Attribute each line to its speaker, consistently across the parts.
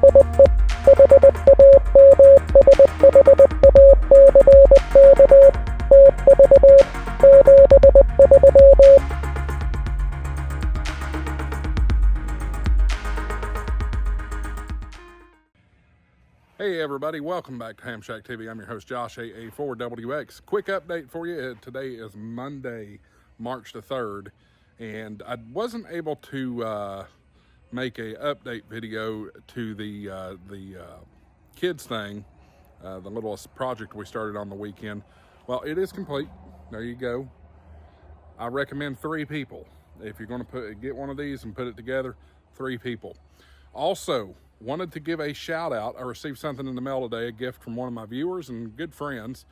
Speaker 1: Hey everybody, welcome back to Ham Shack TV. I'm your host Josh, AA4WX. Quick update for you. Today is Monday, March the 3rd, and I wasn't able to make a update video to the kids thing, the little project we started on the weekend. Well, it is complete. There you go. I recommend 3 people. If you're going to get one of these and put it together, 3 people. Also, wanted to give a shout out. I received something in the mail today, a gift from one of my viewers and good friends,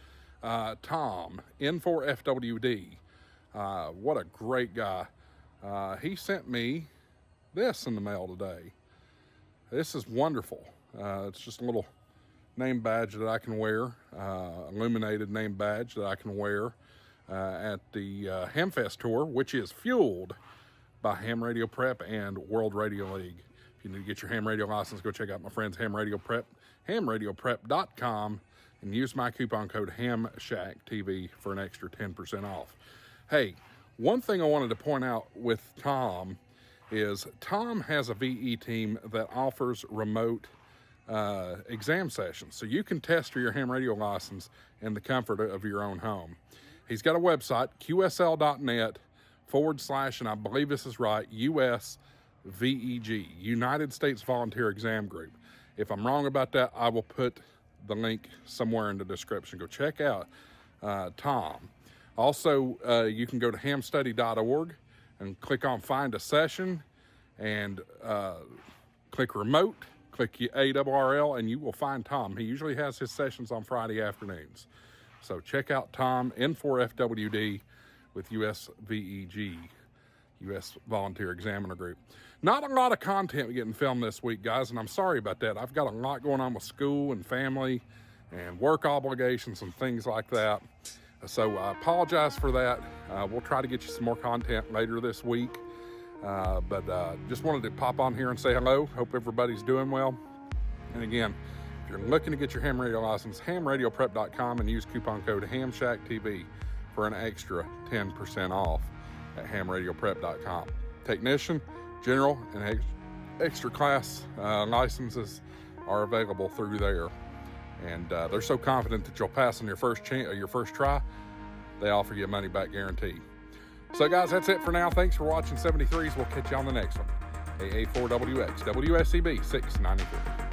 Speaker 1: Tom, N4FWD. What a great guy. He sent me this in the mail today. This is wonderful. It's just a little name badge that I can wear, illuminated name badge that I can wear at the Hamfest tour, which is fueled by Ham Radio Prep and World Radio League. If you need to get your ham radio license, go check out my friends Ham Radio Prep, hamradioprep.com, and use my coupon code HAMSHACKTV for an extra 10% off. Hey, one thing I wanted to point out with Tom is Tom has a VE team that offers remote exam sessions. So you can test for your ham radio license in the comfort of your own home. He's got a website, qsl.net / and I believe this is right, USVEG, United States Volunteer Exam Group. If I'm wrong about that, I will put the link somewhere in the description. Go check out Tom. Also, you can go to hamstudy.org and click on Find a Session and click Remote, click ARRL, and you will find Tom. He usually has his sessions on Friday afternoons. So check out Tom, N4FWD with USVEG, U.S. Volunteer Examiner Group. Not a lot of content getting filmed this week, guys, and I'm sorry about that. I've got a lot going on with school and family and work obligations and things like that. So I apologize for that. We'll try to get you some more content later this week. But just wanted to pop on here and say hello. Hope everybody's doing well. And again, if you're looking to get your ham radio license, hamradioprep.com, and use coupon code HAMSHACKTV for an extra 10% off at hamradioprep.com. Technician, general, and extra class licenses are available through there. And they're so confident that you'll pass on your first try, they offer you a money-back guarantee. So guys, that's it for now. Thanks for watching 73s. We'll catch you on the next one. AA4WX, WSEB 693.